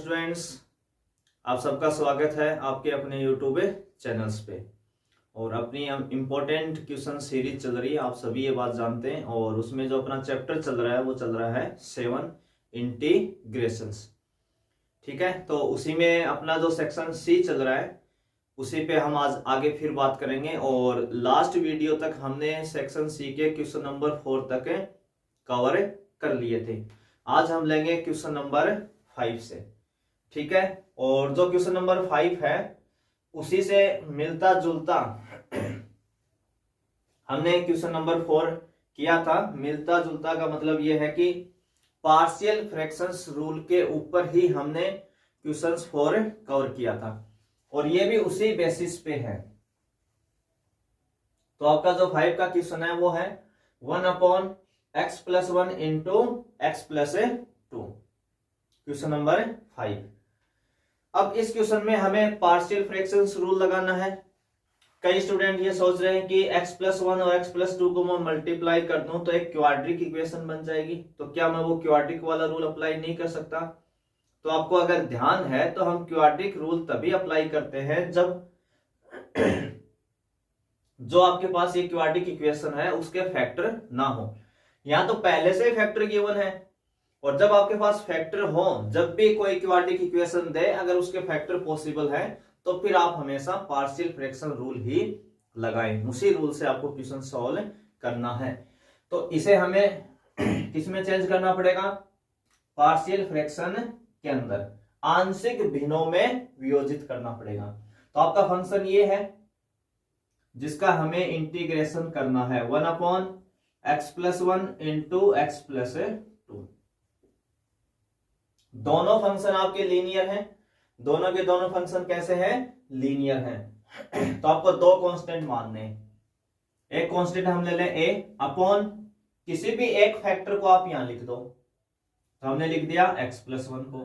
Students, आप सबका स्वागत है आपके अपने यूट्यूब चैनल्स पे। और अपनी इम्पोर्टेंट क्वेश्चन सीरीज चल रही है, आप सभी ये बात जानते हैं। और उसमें जो अपना चैप्टर चल रहा है वो चल रहा है 7 इंटीग्रेशंस। ठीक है, तो उसी में अपना जो सेक्शन सी चल रहा है उसी पे हम आज आगे फिर बात करेंगे। और लास्ट वीडियो तक हमने सेक्शन सी के क्वेश्चन नंबर 4 तक कवर कर लिए थे। आज हम लेंगे क्वेश्चन नंबर 5 से। ठीक है, और जो क्वेश्चन नंबर 5 है उसी से मिलता जुलता हमने क्वेश्चन नंबर 4 किया था। मिलता जुलता का मतलब यह है कि पार्शियल फ्रैक्शंस रूल के ऊपर ही हमने क्वेश्चन 4 कवर किया था, और ये भी उसी बेसिस पे है। तो आपका जो 5 का क्वेश्चन है वो है 1/x+1 into x+2, question number 5। अब इस क्वेश्चन में हमें पार्शियल फ्रैक्शंस रूल लगाना है। कई स्टूडेंट ये सोच रहे हैं कि x+1 और x+2 को मैं मल्टीप्लाई कर दूं तो एक क्वाड्रिक इक्वेशन बन जाएगी, तो क्या मैं वो क्वाड्रिक वाला रूल अप्लाई नहीं कर सकता? तो आपको अगर ध्यान है तो हम क्वाड्रिक रूल तभी अप्लाई करते हैं जब जो आपके पास ये क्वाड्रिक इक्वेशन है उसके फैक्टर ना हो। यहां तो पहले से फैक्टर गिवन है, और जब आपके पास फैक्टर हो, जब भी कोई क्वाड्रिक इक्वेशन दे, अगर उसके फैक्टर पॉसिबल है तो फिर आप हमेशा पार्शियल फ्रैक्शन रूल ही लगाएं। उसी रूल से आपको क्वेश्चन सॉल्व करना है। तो इसे हमें किसमें चेंज करना पड़ेगा? पार्शियल फ्रैक्शन के अंदर आंशिक भिन्नों में वियोजित करना पड़ेगा। तो आपका फंक्शन ये है जिसका हमें इंटीग्रेशन करना है 1/x+1 इंटू x+2। दोनों फंक्शन आपके लीनियर हैं। दोनों के दोनों फंक्शन कैसे हैं? लीनियर हैं। तो आपको दो कांस्टेंट मानने हैं। एक कांस्टेंट हम ले लें a अपॉन किसी भी एक फैक्टर को आप यहां लिख दो, तो हमने लिख दिया x+1 को।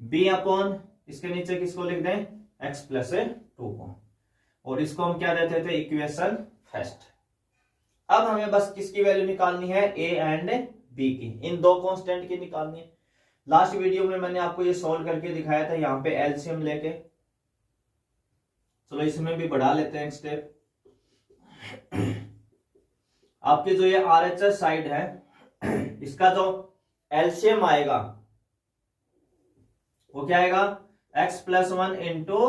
b अपॉन इसके नीचे किसको लिख दें? x+2 को। और इसको हम क्या देते थे? Equation first. अब हमें बस किसकी वैल्यू निकालनी है? a एंड b की, इन दो कांस्टेंट की निकालनी है। लास्ट वीडियो में मैंने आपको ये सॉल्व करके दिखाया था, यहां पे एलसीएम लेके। चलो इसमें भी बढ़ा लेते हैं एक स्टेप। आपकी जो ये आरएचएस साइड है इसका जो एलसीएम आएगा वो क्या आएगा? x+1 इंटू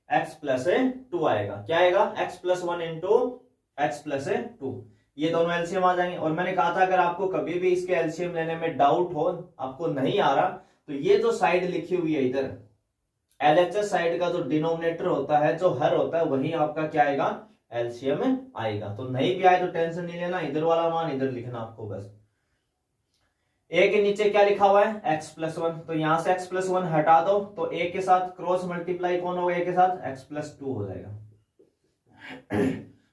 x+2 आएगा। क्या आएगा? x+1 into x+2। ये दोनों एलसीएम आ जाएंगे। और मैंने कहा था अगर आपको कभी भी इसके एलसीएम लेने में डाउट हो, आपको नहीं आ रहा, तो ये जो साइड लिखी हुई है इधर एलएचएस साइड का जो डिनोमिनेटर होता है, जो हर होता है, वही आपका क्या आएगा? एलसीएम आएगा। तो नहीं भी आए तो टेंशन नहीं लेना, इधर वाला मान इधर लिखना आपको बस। ए के नीचे क्या लिखा हुआ है? x+1, तो यहां से x+1 हटा दो तो a के साथ क्रॉस मल्टीप्लाई कौन होगा? a के साथ x+2 हो जाएगा।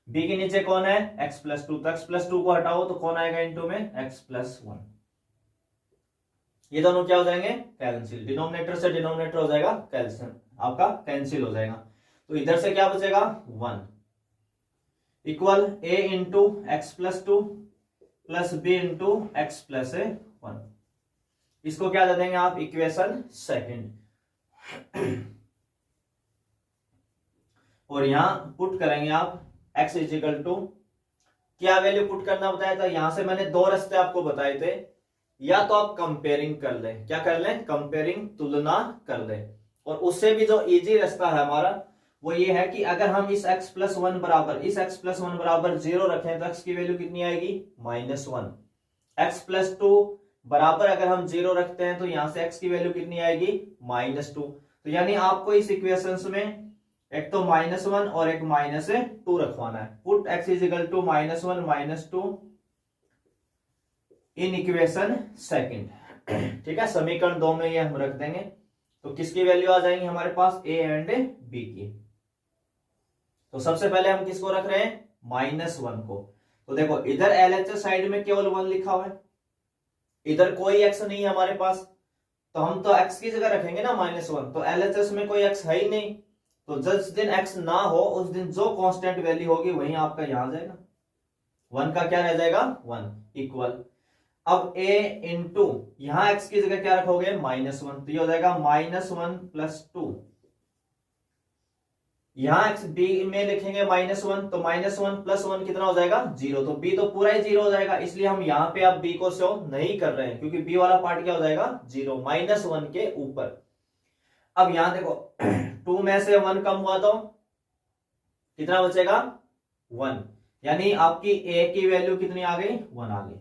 b के नीचे कौन है? x+2, तो x+2 को हटाओ तो कौन आएगा इंटू में? x+1। ये दोनों क्या हो जाएंगे? कैंसिल। डिनोमिनेटर से डिनोमिनेटर हो जाएगा कैंसिल, आपका कैंसिल हो जाएगा। तो इधर से क्या बचेगा? 1 equal a into x+2 plus b into x+1। इसको क्या दे देंगे आप? Equation second. और यहां पुट करेंगे आप x इजिकल टू, क्या वैल्यू पुट करना बताया था? यहां से मैंने दो रास्ते आपको बताए थे। या तो आप कंपेयरिंग कर लें, क्या कर लें? कंपेयरिंग, तुलना कर लें। और उससे भी जो इजी रास्ता है हमारा वो ये है कि अगर हम इस x+1 बराबर 0 रखें तो x की वैल्यू कितनी आएगी? -1। x+2 बराबर अगर हम 0 रखते हैं तो यहां से x की वैल्यू कितनी आएगी? -2। तो यानी आपको इस इक्वेशंस में एक तो -1 और एक -2 रखवाना है। Put x is equal to -1 -2 in equation second. ठीक है, समीकरण 2 में ये हम रख देंगे। तो किसकी वैल्यू आ जाएंगी हमारे पास? a एंड b की। तो सबसे पहले हम किसको रख रहे हैं? -1 को। तो देखो इधर एलएचएस साइड में केवल 1 लिखा हुआ है, इधर कोई x नहीं है हमारे पास, तो हम तो x की जगह रखेंगे ना -1। तो एलएचएस में कोई x है ही नहीं, तो जिस दिन x ना हो उस दिन जो कांस्टेंट वैल्यू होगी वही आपका यहां जाएगा। 1 का क्या रह जाएगा? 1 इक्वल अब a इंटू यहां x की जगह क्या रखोगे -1, तो ये हो जाएगा -1 + 2। यहां x b में लिखेंगे -1, तो -1 + 1 कितना हो जाएगा 0, तो b तो पूरा ही 0 हो जाएगा, इसलिए हम यहां पे अब b को शो नहीं कर रहे हैं क्योंकि b वाला पार्ट क्या हो जाएगा 0, -1 के ऊपर। अब यहां देखो 2 में से 1 कम हुआ तो कितना बचेगा 1, यानी आपकी a की वैल्यू कितनी आ गई 1 आ गई।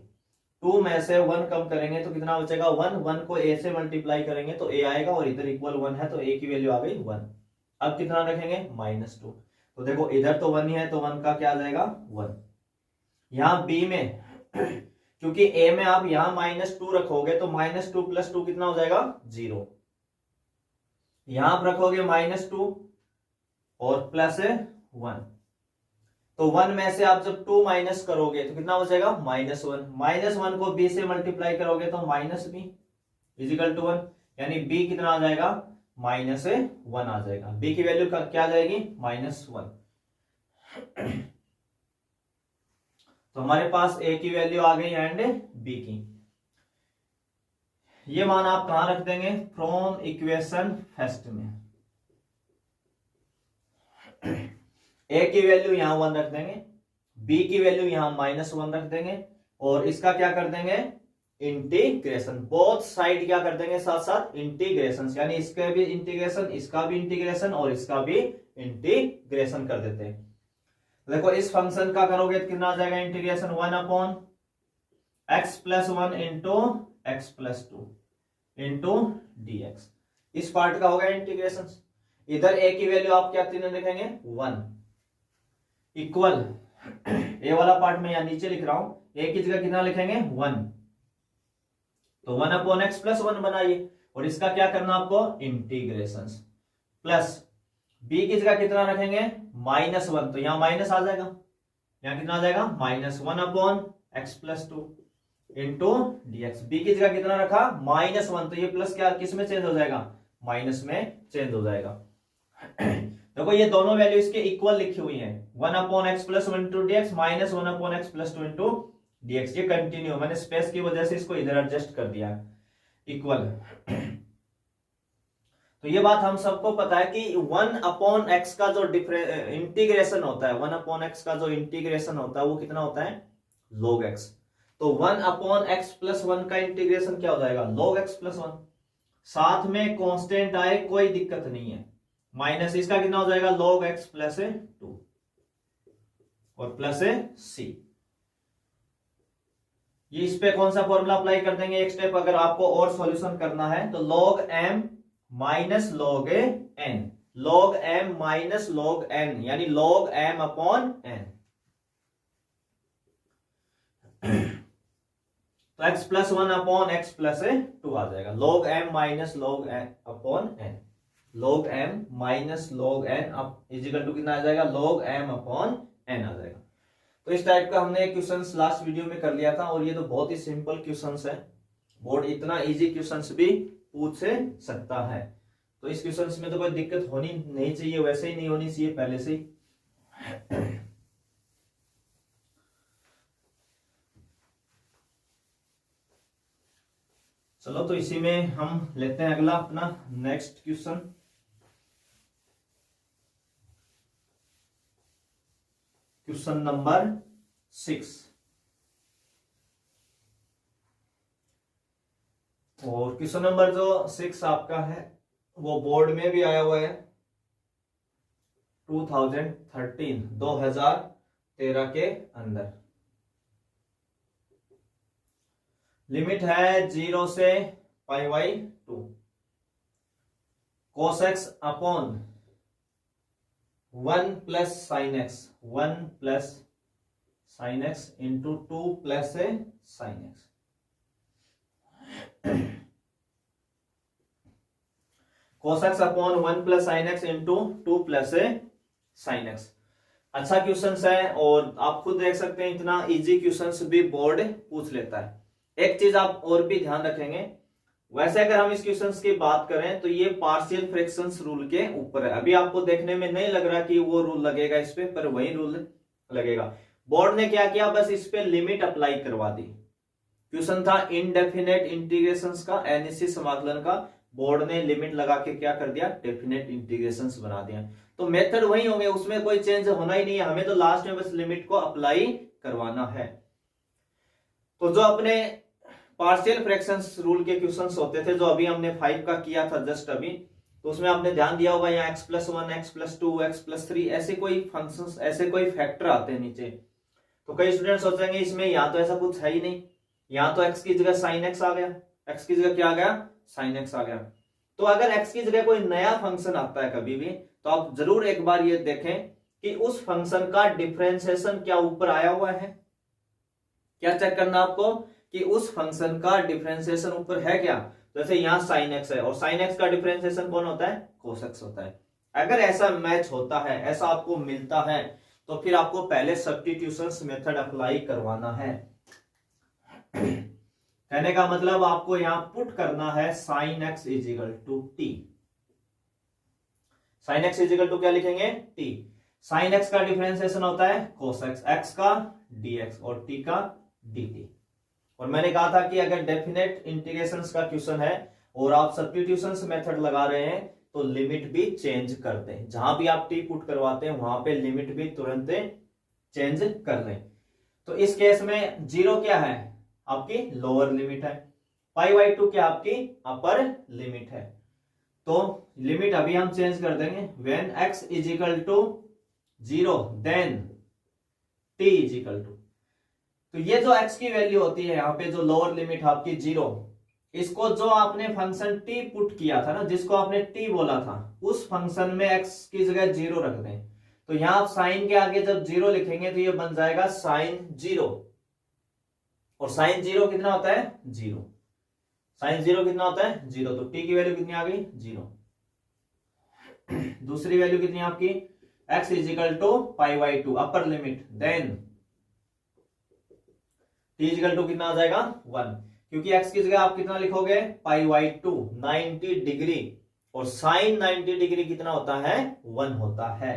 2 में से 1 कम करेंगे तो कितना बचेगा 1, 1 को a से मल्टीप्लाई करेंगे तो a आएगा और इधर इक्वल 1 है तो a की वैल्यू आ गई 1। अब कितना रखेंगे -2, तो देखो इधर तो 1 ही है तो 1 का क्या आ जाएगा 1। यहां b में क्योंकि a में आप यहां -2 रखोगे तो -2 + 2 कितना हो जाएगा 0। यहां आप रखोगे -2 और +1, तो 1 में से आप जब 2 माइनस करोगे तो कितना बचेगा -1, -1 को b से मल्टीप्लाई करोगे तो -b = 1, यानी b कितना आ जाएगा -1 आ जाएगा। b की वैल्यू क्या आ जाएगी -1। तो हमारे पास a की वैल्यू आ गई एंड b की। ये मान आप कहां रख देंगे फ्रॉम इक्वेशन फर्स्ट में। a की वैल्यू यहां 1 रख देंगे, b की वैल्यू यहां -1 रख देंगे और इसका क्या कर देंगे इंटीग्रेशन। बोथ साइड क्या कर देंगे साथ साथ इंटीग्रेशन, यानी इसका भी इंटीग्रेशन, इसका भी इंटीग्रेशन और इसका भी इंटीग्रेशन कर देते हैं। देखो इस फंक्शन का करोगे तो कितना आ जाएगा इंटीग्रेशन 1/x + 1 × x + 2 × dx। इस पार्ट का होगा इंटीग्रेशन। इधर a की वैल्यू आप क्या तीनों लिखेंगे 1 इक्वल a वाला पार्ट में यहां नीचे लिख रहा हूं, a की जगह कितना लिखेंगे 1, तो 1/x + 1 बनाइए और इसका क्या करना आपको इंटीग्रेशन प्लस b की जगह कितना रखेंगे -1, तो यहां माइनस आ जाएगा, यहां कितना आ जाएगा -1/x + 2 × dx। b की जगह कितना रखा -1, तो ये प्लस क्या किस में चेंज हो जाएगा माइनस में चेंज हो जाएगा। देखो ये दोनों वैल्यू इसके इक्वल लिखी हुई है 1/x + 1 × dx -1/x + 2 × dx। ये कंटिन्यू, मैंने स्पेस की वजह से इसको इधर एडजस्ट कर दिया इक्वल। तो ये बात हम सबको पता है कि 1/x का जो इंटीग्रेशन होता है, 1/x का जो इंटीग्रेशन होता है वो कितना होता है log x। तो 1/x + 1 का इंटीग्रेशन क्या हो जाएगा log x + 1। साथ में कांस्टेंट आए कोई दिक्कत नहीं है, माइनस इसका कितना हो जाएगा log x + 2 और +c। ये इस पे कौन सा फॉर्मूला अप्लाई कर देंगे एक स्टेप अगर आपको और सॉल्यूशन करना है तो log m - log n, log m - log n यानी log m/n। तो x + 1/x + 2 आ जाएगा log m - log n, log m - log n = कितना आ जाएगा log m/n आ जाएगा। तो इस टाइप का हमने क्वेश्चंस लास्ट वीडियो में कर लिया था और ये तो बहुत ही सिंपल क्वेश्चंस है, बोर्ड इतना इजी क्वेश्चंस भी पूछ से सकता है। तो इस क्वेश्चंस में तो कोई दिक्कत होनी नहीं चाहिए, वैसे ही नहीं होनी चाहिए पहले से ही। चलो तो इसी में हम लेते हैं अगला अपना नेक्स्ट क्वेश्चन। क्वेश्चन नंबर 6 और क्वेश्चन नंबर जो 6 आपका है वो बोर्ड में भी आया हुआ है 2013 के अंदर। लिमिट है 0 से π/2 cos x upon 1 + sin x, 1 + sin x × 2 + sin x। cos x upon 1 + sin x × 2 + sin x। अच्छा क्वेश्चन है और आप खुद देख सकते हैं इतना इजी क्वेश्चन भी बोर्ड पूछ लेता है। एक चीज आप और भी ध्यान रखेंगे, वैसे अगर हम इस क्वेश्चंस की बात करें तो ये पार्शियल फ्रैक्शंस रूल के ऊपर है। अभी आपको देखने में नहीं लग रहा कि वो रूल लगेगा इस पे, पर वही रूल लगेगा। बोर्ड ने क्या किया बस इस पे लिमिट अप्लाई करवा दी। क्वेश्चन था इनडेफिनेट इंटीग्रेशंस का, एनएससी समाकलन का। बोर्ड ने लिमिट लगा के क्या कर दिया, डेफिनेट इंटीग्रेशंस बना दिया। तो मेथड वही होंगे, उसमें कोई चेंज होना ही नहीं है, हमें तो लास्ट में बस लिमिट को अप्लाई करवाना है। तो जो अपने पार्शियल फ्रैक्शंस रूल के क्वेश्चंस होते थे, जो अभी हमने 5 का किया था जस्ट अभी, तो उसमें आपने ध्यान दिया होगा यहाँ x+1, x+2, x+3 ऐसे कोई फंक्शंस, ऐसे कोई फैक्टर आते हैं नीचे। तो कई स्टूडेंट सोचेंगे इसमें यहाँ तो ऐसा कुछ है ही नहीं, यहाँ तो x की जगह sin x आ गया, x की जगह क्या आ गया, sin x आ गया। तो अगर x की जगह कोई नया फंक्शन आता है कभी भी, तो आप जरूर एक बार ये देखें कि उस फंक्शन का डिफरेंशिएशन क्या ऊपर आया हुआ है। क्या चेक करना आपको कि उस फंक्शन का डिफरेंशिएशन ऊपर है क्या। जैसे यहाँ sin x है और sin x का डिफरेंशिएशन कौन होता है, cos x होता है। अगर ऐसा मैच होता है, ऐसा आपको मिलता है, तो फिर आपको पहले सब्स्टिट्यूशंस मेथड अप्लाई करवाना है। कहने का मतलब आपको यहां पुट करना है sin x is equal to t. sin x is equal to क्या लिखेंगे, t। sin x का डिफरेंशिएशन होता है cos x, x का dx और t का dt। और मैंने कहा था कि अगर डेफिनेट इंटीग्रेशंस का क्वेश्चन है और आप सब्स्टिट्यूशंस मेथड लगा रहे हैं, तो लिमिट भी चेंज कर दें। जहां भी आप टी पुट करवाते हैं वहां पे लिमिट भी तुरंत चेंज कर लें। तो इस केस में 0 क्या है, आपकी लोअर लिमिट है, π/2 क्या आपकी अपर लिमिट है। तो लिमिट अभी हम चेंज कर देंगे, when x is equal to 0 then t is equal to. तो ये जो x की वैल्यू होती है यहाँ पे, जो लोअर लिमिट आपकी 0, इसको जो आपने फंक्शन t पुट किया था ना, जिसको आपने t बोला था, उस फंक्शन में x की जगह 0 रख दें। तो यहां आप साइन के आगे जब 0 लिखेंगे तो ये बन जाएगा sin 0। और sin 0 कितना होता है, 0। sin 0 कितना होता है, 0। तो t की वैल्यू कितनी आ गई, 0। दूसरी वैल्यू कितनी है आपकी, x is equal to π/2 upper limit, then t is equal to कितना आ जाएगा, 1। क्योंकि x की जगह आप कितना लिखोगे, π/2 90 डिग्री, और sin 90 डिग्री कितना होता है, 1 होता है।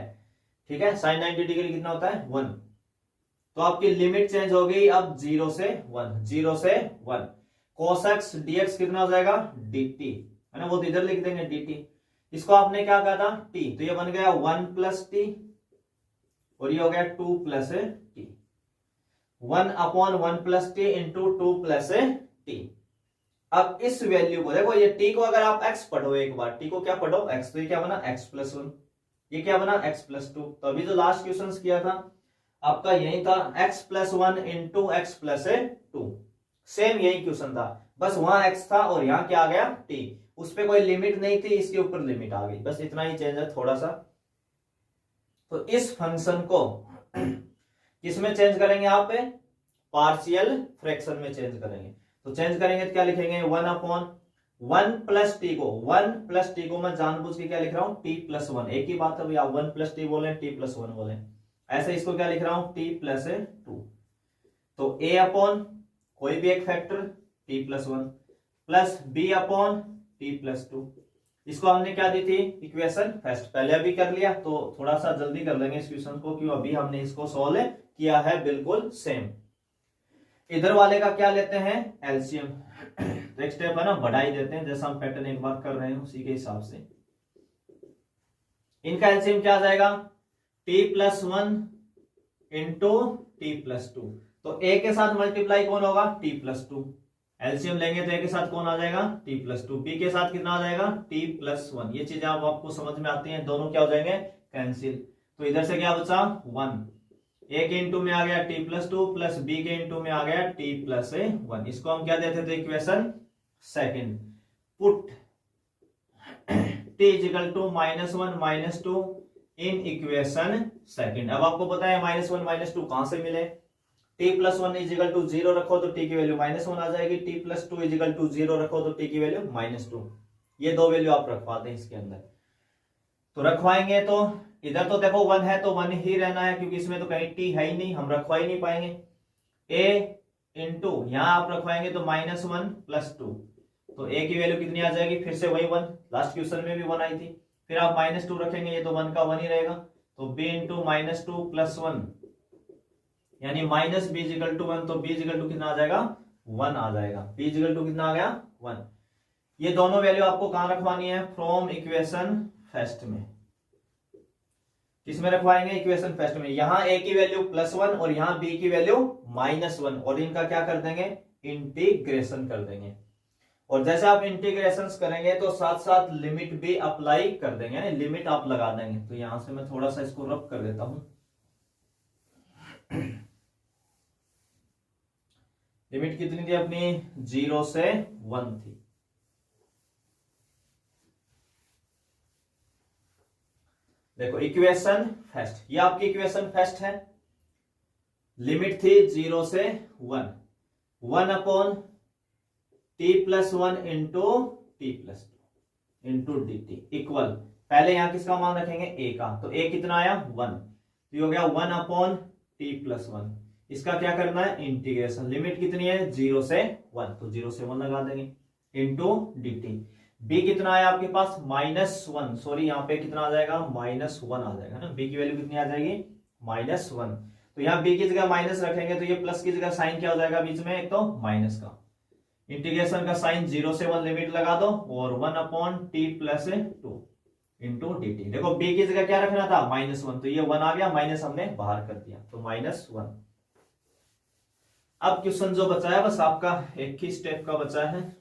ठीक है, sin 90 डिग्री कितना होता है, 1। तो आपकी लिमिट चेंज हो गई अब 0 से 1, 0 से 1। cos x dx कितना हो जाएगा, dt है ना, वो तो इधर लिख देंगे dt। इसको आपने क्या कहा था, t, तो ये बन गया 1 प्लस टी, और ये हो गया 2 plus T. 1/1 plus T into 2 plus T. अब इस वैल्यू को देखो, ये t को अगर आप x पढ़ो एक बार, t को क्या पढ़ो, x, तो ये क्या बना x+1, ये क्या बना x+2। तो अभी जो लास्ट क्वेश्चन किया था आपका यही था, x+1 इंटू x+2, सेम यही क्वेश्चन था, बस वहां x था और यहाँ क्या आ गया, t। उस पे कोई लिमिट नहीं थी, इसके ऊपर लिमिट आ गई, बस इतना ही चेंज है थोड़ा सा। तो इस फंक्शन को किसमें चेंज करेंगे, आप पार्शियल फ्रैक्शन में चेंज करेंगे। तो चेंज करेंगे तो क्या लिखेंगे, 1/1 प्लस टी को, 1 प्लस टी को मैं जानबूझ के क्या लिख रहा हूं, t+1, एक ही बात है भैया, 1 प्लस टी बोले, t+1 बोले। ऐसे इसको क्या लिख रहा हूं, t+2। तो a अपॉन कोई भी एक factor t+1 plus b upon t+2। इसको हमने क्या दी थी, इक्वेशन फर्स्ट, पहले अभी कर लिया, तो थोड़ा सा जल्दी कर लेंगे इस क्वेश्चन को, क्यों अभी हमने इसको सॉल्व किया है बिल्कुल सेम। इधर वाले का क्या लेते हैं, एलसीएम। तो एक स्टेप है ना, बढ़ाई देते हैं, जैसा हम पैटर्न एक बार कर रहे हैं उसी के हिसाब से। इनका एलसीएम क्या आ जाएगा, t+1 इंटू t+2। तो a के साथ मल्टीप्लाई कौन होगा, t+2। एलसीएम लेंगे तो a के साथ कौन आ जाएगा, t+2। b के साथ कितना आ जाएगा, t+1। ये चीजें आपको समझ में आती हैं, दोनों क्या हो जाएंगे, कैंसिल। तो इधर से क्या बचा, 1। a के इंटू में आ गया t+2 प्लस b के इंटू में आ गया t+1। इसको हम क्या देते थे, equation second. Put t is equal to -1 -2 in equation second. अब आपको पता है -1 -2 कहां से मिले, t+1 इजिकल टू 0 रखो तो t की वैल्यू -1 आ जाएगी, t+2 इजिकल टू 0 रखो तो t की वैल्यू -2। ये दो वैल्यू आप रखवा दें इसके अंदर। तो रखवाएंगे तो इधर तो देखो 1 है तो 1 ही रहना है, क्योंकि इसमें तो कहीं t है ही नहीं, हम रखवा ही नहीं पाएंगे। a इंटू यहां आप रखवाएंगे तो -1 + 2, तो a की वैल्यू कितनी आ जाएगी, फिर से वही 1, लास्ट क्वेश्चन में भी 1 आई थी। फिर आप -2 रखेंगे, ये तो 1 का 1 ही रहेगा, तो b इंटू -2 + 1 यानी -b इजिकल टू 1, तो b इजिकल टू कितना आ जाएगा, 1 आ जाएगा। p इक्वल टू कितना आ गया 1। ये दोनों वैल्यू आपको कहां रखवानी है, फ्रॉम इक्वेशन फर्स्ट में। किसमें रखवाएंगे, इक्वेशन फर्स्ट में। यहां a की वैल्यू +1 और यहां b की वैल्यू -1, और इनका क्या कर देंगे, इंटीग्रेशन कर देंगे। और जैसे आप इंटीग्रेशन करेंगे तो साथ साथ लिमिट भी अप्लाई कर देंगे, यानी लिमिट आप लगा देंगे। तो यहां से मैं थोड़ा सा इसको रब कर देता हूं। लिमिट कितनी थी अपनी, 0 से 1 थी। देखो इक्वेशन फर्स्ट, ये आपकी इक्वेशन फर्स्ट है। लिमिट थी 0 से 1, 1/t+1 into t+2 into dt equal, पहले यहां किसका मान रखेंगे, a का। तो a कितना आया 1, तो ये हो गया 1/t+1। इसका क्या करना है, इंटीग्रेशन। लिमिट कितनी है 0 से 1, तो 0 से 1 लगा देंगे इंटू dt। b कितना है आपके पास -1, सॉरी यहाँ पे कितना आ जाएगा, -1 आ जाएगा ना। b की वैल्यू कितनी आ जाएगी, -1। तो यहाँ b की जगह माइनस रखेंगे तो ये प्लस की जगह साइन क्या हो जाएगा बीच में, एक तो माइनस का। इंटीग्रेशन का साइन 0 से 1 लिमिट लगा दो, और 1/t+2 इंटू dt। देखो b की जगह क्या रखना था, -1, तो ये 1 आ गया, माइनस हमने बाहर कर दिया, तो -1। अब क्वेश्चन जो बचा है बस आपका एक ही स्टेप का बचा है।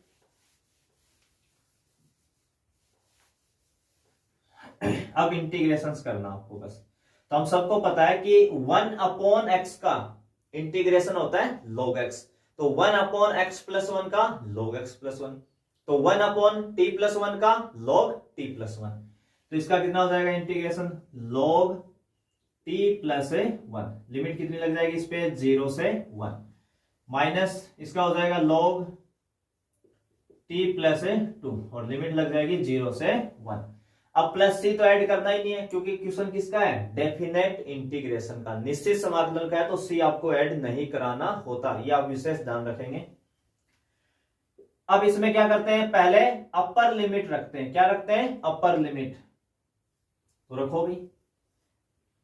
अब इंटीग्रेशन करना आपको बस। तो हम सबको पता है कि 1/x का इंटीग्रेशन होता है log x, तो 1/x+1 का log x+1, तो 1/t+1 का log t+1। तो इसका कितना हो जाएगा इंटीग्रेशन, log t+1। लिमिट कितनी लग जाएगी इस पे, 0 से 1, माइनस इसका हो जाएगा log t+2, और लिमिट लग जाएगी 0 से 1। अब प्लस सी तो ऐड करना ही नहीं है, क्योंकि क्वेश्चन किसका है, डेफिनेट इंटीग्रेशन का, निश्चित समाकलन का है, तो सी आपको ऐड नहीं कराना होता, ये आप विशेष ध्यान रखेंगे। अब इसमें क्या करते हैं, पहले अपर लिमिट रखते हैं। क्या रखते हैं, अपर लिमिट। तो रखो भी,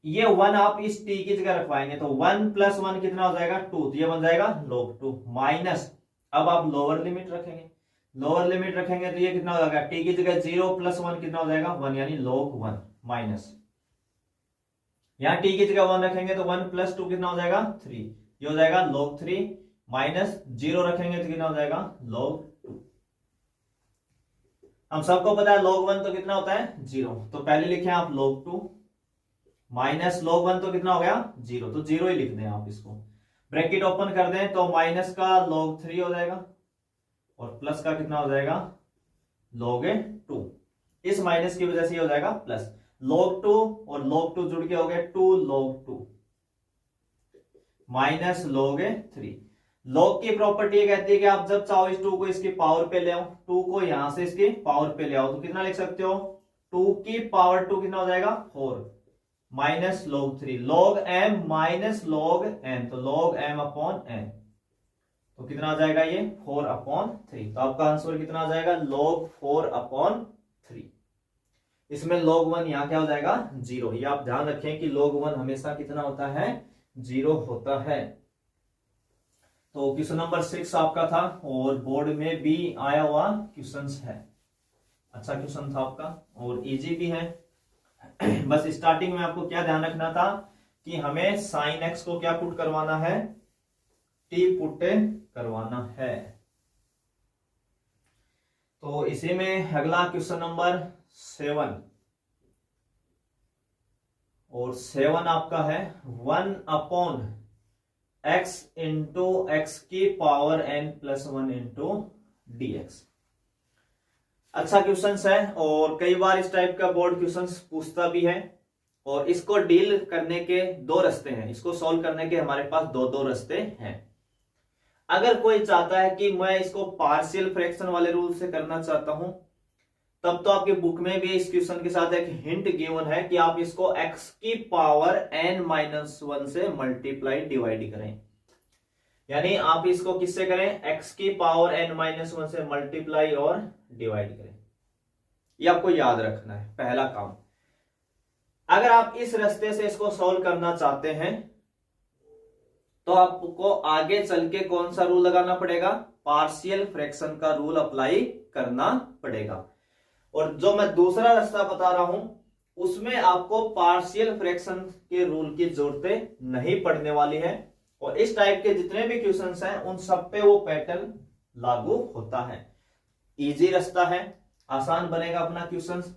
ये 1 आप इस t की जगह रखवाएंगे, तो 1+1 कितना हो जाएगा 2, तो ये बन जाएगा log 2 माइनस। अब आप लोअर लिमिट रखेंगे, लोअर लिमिट रखेंगे तो ये कितना हो जाएगा, t की जगह 0+1 कितना हो जाएगा 1, यानी log 1 माइनस। यहां t की जगह 1 रखेंगे तो 1+2 कितना हो जाएगा 3, ये हो जाएगा log 3 माइनस 0 रखेंगे तो कितना हो जाएगा log 2। हम सबको पता है log 1 तो कितना होता है 0, तो पहले लिखे आप log 2 माइनस log 1 तो कितना हो गया 0, तो 0 ही लिख दें आप इसको। ब्रैकेट ओपन कर दें तो माइनस का log 3 हो जाएगा, और प्लस का कितना हो जाएगा log 2। इस माइनस की वजह से ये हो जाएगा प्लस, log 2 और log 2 जुड़ के हो गए 2 log 2 माइनस log 3। log की प्रॉपर्टी ये कहती है कि आप जब चाहो इस 2 को इसकी पावर पे ले आओ, 2 को यहां से इसकी पावर पे ले आओ, तो कितना लिख सकते हो, 2 की पावर 2 कितना हो जाएगा 4 minus log 3, log m minus log n, तो log m/n, तो कितना आ जाएगा ये 4/3। तो आपका आंसर कितना आ जाएगा log 4/3। इसमें log 1 यहां क्या हो जाएगा 0। ये आप ध्यान रखें कि log 1 हमेशा कितना होता है 0 होता है। तो क्वेश्चन नंबर 6 आपका था, और बोर्ड में भी आया हुआ क्वेश्चन है। अच्छा क्वेश्चन था आपका, और इजी भी है। बस स्टार्टिंग में आपको क्या ध्यान रखना था कि हमें sin x को क्या पुट करवाना है, t पुट करवाना है। तो इसी में अगला क्वेश्चन नंबर 7, और 7 आपका है 1/x इंटू x की पावर n+1 इंटू dx। अच्छा क्वेश्चन है, और कई बार इस टाइप का बोर्ड क्वेश्चन पूछता भी है, और इसको डील करने के दो रास्ते हैं, इसको सॉल्व करने के हमारे पास दो रास्ते हैं। अगर कोई चाहता है कि मैं इसको पार्शियल फ्रैक्शन वाले रूल से करना चाहता हूं, तब तो आपके बुक में भी इस क्वेश्चन के साथ एक हिंट गिवन है कि आप इसको x की पावर n-1 से मल्टीप्लाई डिवाइड करें, यानी आप इसको किससे करें, x की पावर n-1 से मल्टीप्लाई और डिवाइड करें। ये आपको याद रखना है पहला काम। अगर आप इस रास्ते से इसको सॉल्व करना चाहते हैं तो आपको आगे चल के कौन सा रूल लगाना पड़ेगा, पार्शियल फ्रैक्शन का रूल अप्लाई करना पड़ेगा। और जो मैं दूसरा रास्ता बता रहा हूं उसमें आपको पार्शियल फ्रैक्शन के रूल की जरूरत नहीं पड़ने वाली है, और इस टाइप के जितने भी क्वेश्चंस हैं उन सब पे वो पैटर्न लागू होता है। इजी रास्ता है, आसान बनेगा अपना क्वेश्चंस।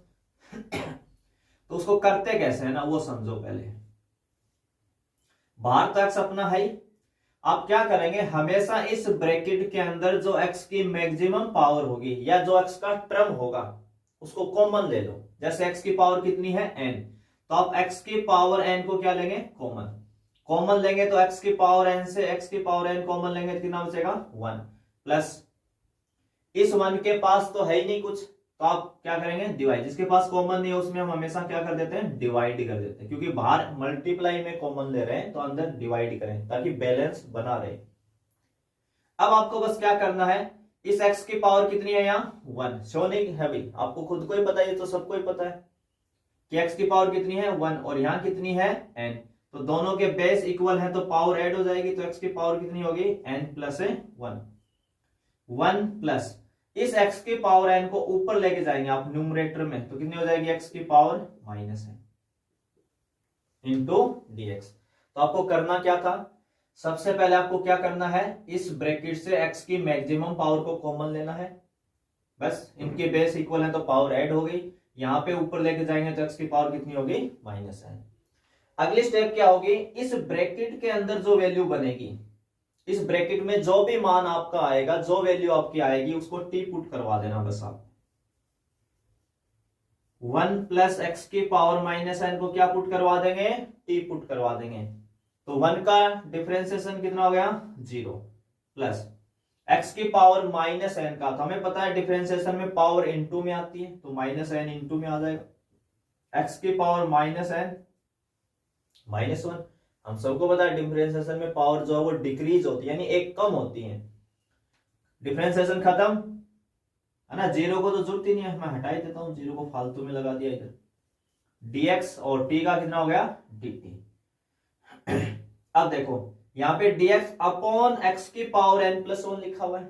तो उसको करते कैसे है ना वो समझो पहले। बाहर तक अपना है, आप क्या करेंगे, हमेशा इस ब्रैकेट के अंदर जो x की मैक्सिमम पावर होगी या जो x का टर्म होगा उसको कॉमन ले लो। जैसे x की पावर कितनी है n, तो आप x की पावर n को क्या लेंगे, कॉमन। कॉमन लेंगे तो x की पावर n से x की पावर n कॉमन लेंगे तो कितना बचेगा 1, प्लस इस 1 के पास तो है ही नहीं कुछ, तो आप क्या करेंगे डिवाइड। जिसके पास कॉमन नहीं है उसमें हम हमेशा क्या कर देते हैं, डिवाइड कर देते हैं, क्योंकि बाहर मल्टीप्लाई में कॉमन ले रहे हैं तो अंदर डिवाइड करें ताकि बैलेंस बना रहे। अब आपको बस क्या करना है, इस x की पावर कितनी है यहाँ 1, शो नहीं है भाई, आपको खुद को ही पता है, तो सबको ही पता है कि x की पावर कितनी है 1 और यहाँ कितनी है n, तो दोनों के बेस इक्वल है तो पावर ऐड हो जाएगी, तो x की पावर कितनी होगी n प्लस 1 प्लस इस x की पावर n को ऊपर लेके जाएंगे आप न्यूमरेटर में, तो कितनी हो जाएगी x की power minus n into dx। तो आपको करना क्या था, सबसे पहले आपको क्या करना है, इस ब्रैकेट से x की मैक्सिमम पावर को कॉमन लेना है, बस इनके बेस इक्वल है तो पावर ऐड हो गई, यहां पे ऊपर लेके जाएंगे तो x की पावर कितनी होगी माइनस n। अगली स्टेप क्या होगी, इस ब्रैकेट के अंदर जो वैल्यू बनेगी, इस ब्रैकेट में जो भी मान आपका आएगा, जो वैल्यू आपकी आएगी उसको टी पुट करवा देना बस आप। 1 प्लस एक्स की पावर माइनस एन को क्या पुट करवा देंगे, टी पुट करवा देंगे, तो 1 का डिफरेंशिएशन कितना हो गया 0, प्लस x की पावर माइनस एन का, तो हमें पता है डिफरेंशिएशन में पावर इनटू में आती है, तो माइनस एन इंटू में आ जाएगा। x की पावर माइनस एन माइनस 1, हम सबको पता है डिफरेंशिएशन में पावर जो है वो डिक्रीज होती है, यानी एक कम होती है। डिफरेंशिएशन खत्म है ना, जीरो को तो जरूरत ही नहीं है, मैं हटा ही देता हूं, जीरो को फालतू में लगा दिया इधर। dx और t का कितना हो गया dt। अब देखो यहाँ पे dx अपॉन x की पावर n प्लस 1 लिखा हुआ है,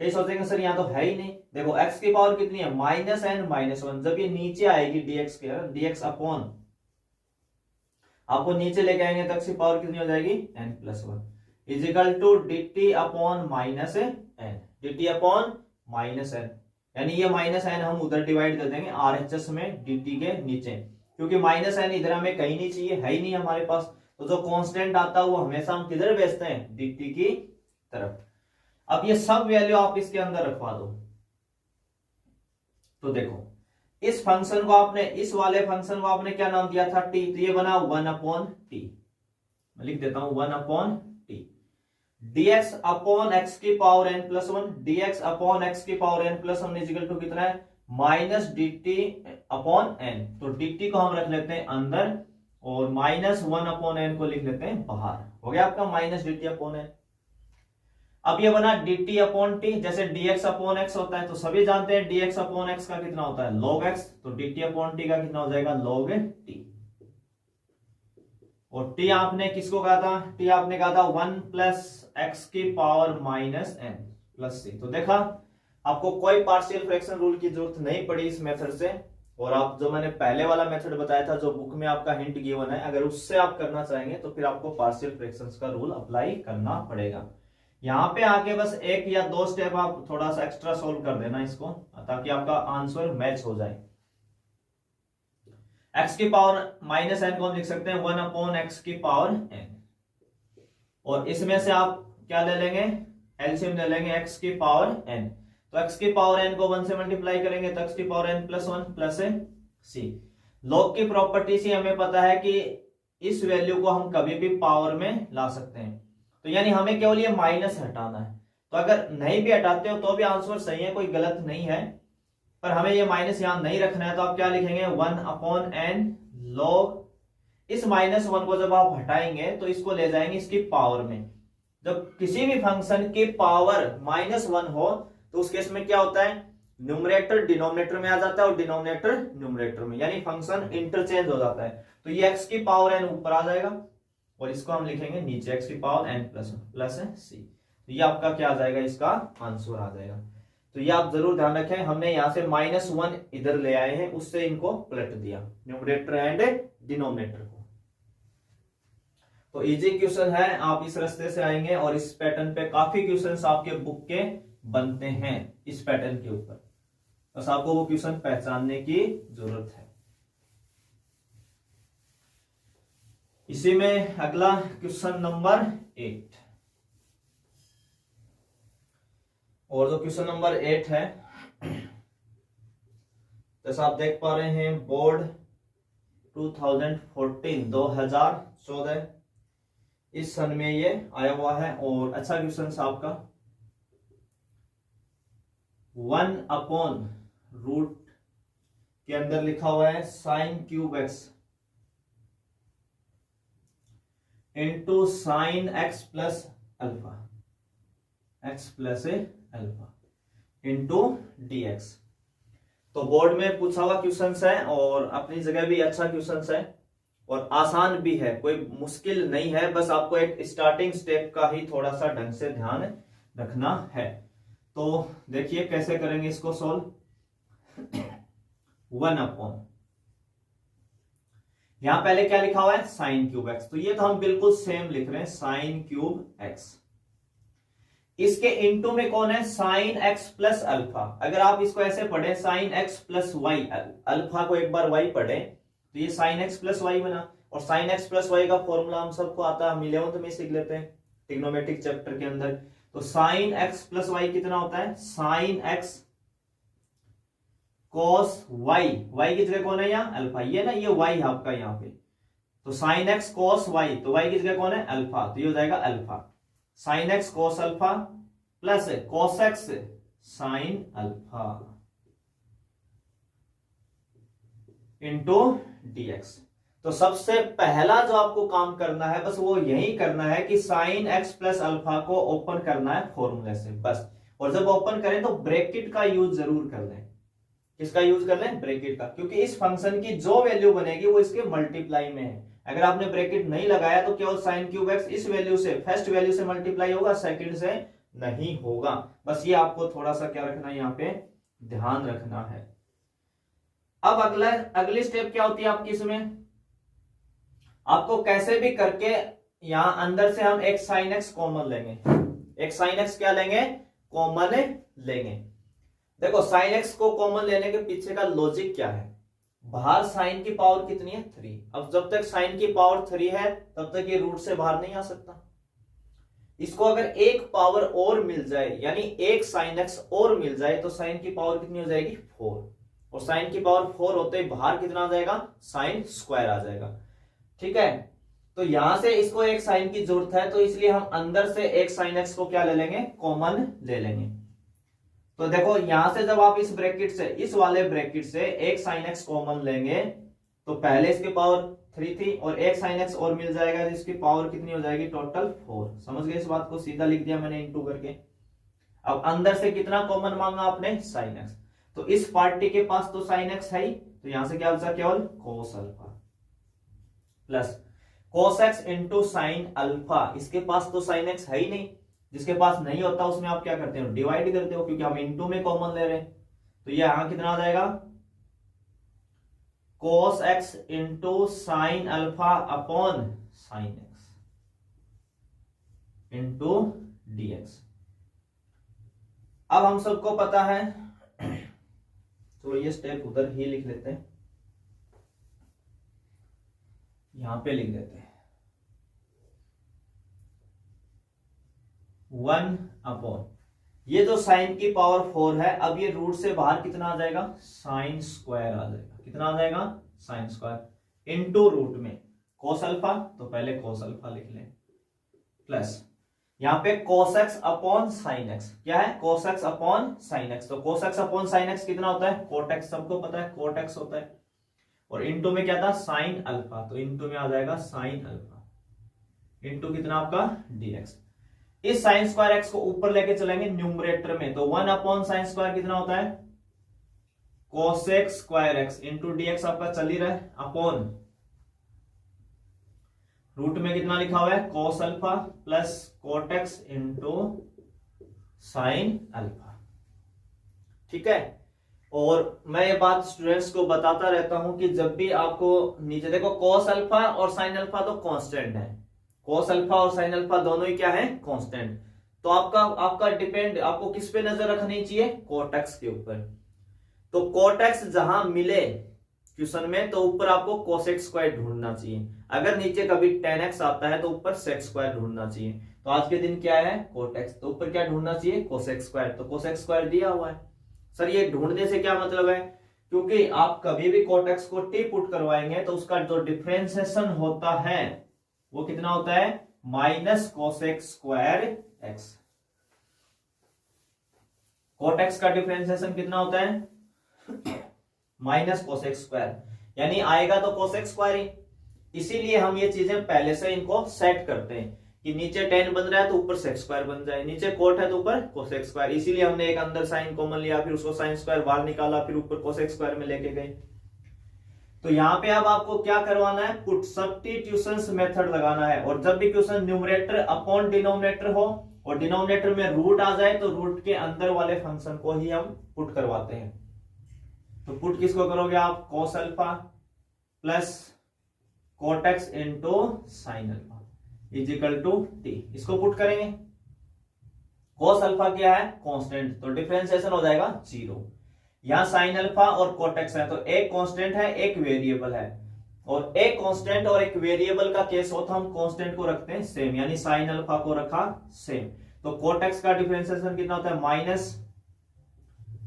कई सोचेंगे सर यहाँ तो है ही नहीं। देखो x की पावर कितनी है माइनस एन माइनस 1, जब ये नीचे आएगी dx के, dx अपॉन आपको नीचे लेके आएंगे तो x की पावर कितनी हो जाएगी n plus 1 is equal to dt upon minus n, dt upon minus एन, यानी ये माइनस एन हम उधर डिवाइड कर देंगे RHS में dt के नीचे, क्योंकि माइनस एन इधर हमें कहीं नहीं चाहिए, है ही नहीं हमारे पास, तो जो कांस्टेंट आता है वो हमेशा हम किधर भेजते हैं dt की तरफ। अब ये सब वैल्यू आप इसके अंदर रखवा दो, तो देखो इस फंक्शन को आपने, इस वाले फंक्शन को आपने क्या नाम दिया था t, तो ये बना 1 अपॉन टी, मैं लिख देता हूं 1 upon t, dx upon x की power n plus 1, dx upon x की power n plus 1 is equal to कितना है माइनस dt अपॉन n, तो dt को हम रख लेते हैं अंदर और माइनस 1 अपॉन n को लिख लेते हैं बाहर, हो गया आपका माइनस dt अपॉन n। अब ये बना dt अपॉन टी, जैसे dx अपॉन x होता है तो सभी जानते हैं dx अपॉन x का कितना होता है log x, तो dt अपॉन टी का कितना हो जाएगा log t। और t आपने किसको कहा था, t आपने कहा था 1 प्लस x की power minus n plus c। तो देखा आपको कोई पार्शियल फ्रैक्शन रूल की जरूरत नहीं पड़ी इस मेथड से, और आप जो मैंने पहले वाला मेथड बताया था जो बुक में आपका हिंट गिवन है, अगर उससे आप करना चाहेंगे तो फिर आपको पार्शियल फ्रैक्शंस का रूल अप्लाई करना पड़ेगा। यहां पे आके बस एक या दो स्टेप आप थोड़ा सा एक्स्ट्रा सोल्व कर देना इसको, ताकि आपका आंसर मैच हो जाए। x की पावर माइनस n को हम लिख सकते हैं 1 अपॉन x की पावर n, और इसमें से आप क्या ले लेंगे एलसीएम ले लेंगे x की पावर n, तो x की पावर n को 1 से मल्टीप्लाई करेंगे तो x की power n plus 1 plus c। Log की प्रॉपर्टी से हमें पता है कि इस वैल्यू को हम कभी भी पावर में ला सकते हैं, तो यानी हमें केवल ये माइनस हटाना है, तो अगर नहीं भी हटाते हो तो भी आंसर सही है, कोई गलत नहीं है, पर हमें ये माइनस यहां नहीं रखना है, तो आप क्या लिखेंगे 1 अपॉन n log, इस माइनस 1 को जब आप हटाएंगे तो इसको ले जाएंगे इसकी पावर में। जब किसी भी फंक्शन की पावर माइनस 1 हो तो उस केस में क्या होता है, न्यूमरेटर डिनोमिनेटर में आ जाता है और डिनोमिनेटर न्यूमरेटर में, यानी फंक्शन इंटरचेंज हो जाता है, तो ये x की पावर n ऊपर आ जाएगा और इसको हम लिखेंगे नीचे x की power n plus plus c। तो ये आपका क्या आ जाएगा, इसका आंसर आ जाएगा। तो ये आप जरूर ध्यान रखें, हमने यहां से -1 इधर ले आए हैं, उससे इनको पलट दिया, न्यूमरेटर एंड डिनोमिनेटर को। तो इजी क्वेश्चन है, आप इस रास्ते से आएंगे और इस पैटर्न पे काफी क्वेश्चंस आपके बुक के बनते हैं इस पैटर्न के ऊपर, बस आपको वो क्वेश्चन पहचानने की जरूरत है। इसी में अगला क्वेश्चन नंबर 8, और जो क्वेश्चन नंबर 8 है, जैसा आप देख पा रहे हैं बोर्ड 2014 इस सन में ये आया हुआ है, और अच्छा क्वेश्चन आपका 1/रूट के अंदर लिखा हुआ है sine cube x into sine x plus alpha, x plus alpha into D x. तो बोर्ड में पूछा हुआ क्वेश्चन है और अपनी जगह भी अच्छा क्वेश्चन है और आसान भी है, कोई मुश्किल नहीं है, बस आपको एक स्टार्टिंग स्टेप का ही थोड़ा सा ढंग से ध्यान रखना है। तो देखिए कैसे करेंगे इसको सोल्व। 1/, यहां पहले क्या लिखा हुआ है साइन क्यूब एक्स, तो ये तो हम बिल्कुल सेम लिख रहे हैं साइन क्यूब एक्स। इसके इनटू में कौन है साइन एक्स प्लस अल्फा। अगर आप इसको ऐसे पढ़े sine x plus y, alpha को एक बार वाई पढ़े तो ये साइन एक्स प्लस वाई बना, और साइन एक्स प्लस वाई का फॉर्मूला हम सबको आता है, हम 11th में सीख लेते हैं ट्रिग्नोमेट्रिक चैप्टर के अंदर। तो साइन एक्स प्लस वाई कितना होता है sine x cos y, y की जगह कौन है यहाँ अल्फा, ये ना ये वाई है आपका यहाँ पे, तो साइन एक्स कॉस वाई, तो वाई की जगह कौन है अल्फा, तो ये हो जाएगा alpha sine x cos alpha plus cos x sine alpha into dx. तो सबसे पहला जो आपको काम करना है बस वो यही करना है कि साइन एक्स प्लस अल्फा को ओपन करना है फॉर्मूले से बस, और जब ओपन करें तो ब्रैकेट का यूज जरूर कर लें। किसका यूज कर लें ब्रैकेट का, क्योंकि इस फंक्शन की जो वैल्यू बनेगी वो इसके मल्टीप्लाई में है। अगर आपने ब्रैकेट नहीं लगाया तो केवल साइन क्यूब एक्स इस वैल्यू से फर्स्ट वैल्यू से मल्टीप्लाई होगा, सेकंड से नहीं होगा। बस ये आपको थोड़ा सा क्या रखना है यहाँ पे ध्यान रखना है। अब अगली स्टेप क्या होती है आपकी, इसमें आपको कैसे भी करके यहां अंदर से हम एक साइन एक्स कॉमन लेंगे, एक साइन एक्स क्या लेंगे कॉमन लेंगे। देखो साइन एक्स को कॉमन लेने के पीछे का लॉजिक क्या है, बाहर साइन की पावर कितनी है 3, अब जब तक साइन की पावर 3 है तब तक ये रूट से बाहर नहीं आ सकता। इसको अगर एक पावर और मिल जाए यानी एक साइन एक्स और मिल जाए तो साइन की पावर कितनी हो जाएगी 4, और साइन की पावर 4 होते ही बाहर कितना आ जाएगा साइन स्क्वायर आ जाएगा। ठीक है, तो यहां से इसको एक साइन की जरूरत है तो इसलिए हम अंदर से एक साइन एक्स को क्या ले लेंगे कॉमन ले लेंगे। तो देखो यहां से जब आप इस ब्रैकेट से इस वाले ब्रैकेट से एक साइन एक्स कॉमन लेंगे तो पहले इसकी पावर 3 थी और एक साइन एक्स और मिल जाएगा तो इसकी पावर कितनी हो जाएगी टोटल 4। समझ गए इस बात को, सीधा लिख दिया मैंने इनटू करके। अब अंदर से कितना कॉमन मांगा आपने साइन एक्स, तो इस पार्टी के पास तो साइन एक्स है ही, तो यहां से क्या बचा केवल cos alpha plus cos x into sine alpha. इसके पास तो साइन एक्स है ही नहीं, जिसके पास नहीं होता उसमें आप क्या करते हो डिवाइड करते हो, क्योंकि हम इनटू में कॉमन ले रहे हैं। तो ये यहां कितना आ जाएगा cos x into sine alpha upon sine x into dx। अब हम सबको पता है, तो ये स्टेप उधर ही लिख लेते हैं, यहां पे लिख देते हैं 1/, ये जो साइन की पावर 4 है अब ये रूट से बाहर कितना आ जाएगा साइन स्क्वायर आ जाएगा। कितना आ जाएगा साइन स्क्वायर इनटू रूट में कोस अल्फा, तो पहले कोस अल्फा लिख लें प्लस यहां पे cos x upon sine x, क्या है cos x upon sine x. तो cos x upon sine x कितना होता है कोट एक्स, सबको पता है कोट एक्स होता है, और इनटू में क्या था साइन अल्फा, तो इनटू में आ जाएगा साइन अल्फा इनटू कितना आपका डीएक्स। इस साइन स्क्वायर एक्स को ऊपर लेके चलेंगे न्यूमरेटर में, तो 1 अपॉन साइन स्क्वायर कितना होता है cosec square x into dx आपका चल ही रहा है अपॉन रूट में कितना लिखा हुआ है, cos alpha plus cot x into sine alpha. ठीक है। और मैं ये बात स्टूडेंट्स को बताता रहता हूं कि जब भी आपको नीचे देखो cos अल्फा और साइन अल्फा तो कांस्टेंट है, cos अल्फा और साइन अल्फा दोनों ही क्या है, कांस्टेंट। तो आपका डिपेंड आपको किस पे नजर रखनी चाहिए, cot x के ऊपर। तो cot x जहां मिले क्वेश्चन में तो ऊपर आपको cos x स्क्वायर ढूंढना चाहिए, अगर नीचे कभी tan x आता है तो ऊपर sec स्क्वायर ढूंढना चाहिए। तो आज के दिन क्या है, cot x, तो ऊपर क्या ढूंढना चाहिए, cos x स्क्वायर। तो cos x स्क्वायर दिया हुआ है। सर ये ढूंढने से क्या मतलब है, क्योंकि आप कभी भी cot x को t पुट करवाएंगे तो उसका जो डिफरेंशिएशन होता है वो कितना होता है, minus cos x square x। cot x का डिफरेंशिएशन कितना होता है, माइनस cos x स्क्वायर, यानी आएगा तो cos x स्क्वायर ही। इसीलिए हम ये चीजें पहले से इनको सेट करते हैं कि नीचे tan बन रहा है तो ऊपर sec स्क्वायर बन जाए, नीचे cot है तो ऊपर cos x स्क्वायर। इसीलिए हमने एक अंदर साइन कॉमन लिया, फिर उसको साइन स्क्वायर बाहर निकाला, फिर ऊपर cos x स्क्वायर में लेके गए। तो यहाँ पे अब आपको क्या करवाना है, पुट सब्स्टिट्यूशन मेथड लगाना है। और जब भी क्वेश्चन न्यूमरेटर अपॉन डिनोमिनेटर हो और डिनोमिनेटर में रूट आ जाए तो रूट के अंदर वाले फंक्शन को ही हम पुट करवाते हैं। तो पुट किसको करोगे आप, cos alpha plus cot x into sine alpha is equal to t, इसको पुट करेंगे। cos अल्फा क्या है, कांस्टेंट, तो डिफरेंशिएशन हो जाएगा 0। यहां साइन अल्फा और cot x है तो एक कांस्टेंट है एक वेरिएबल है, और एक कांस्टेंट और एक वेरिएबल का केस हो तो हम कांस्टेंट को रखते हैं सेम, यानी साइन अल्फा को रखा सेम। तो cot x का डिफरेंशिएशन कितना होता है, minus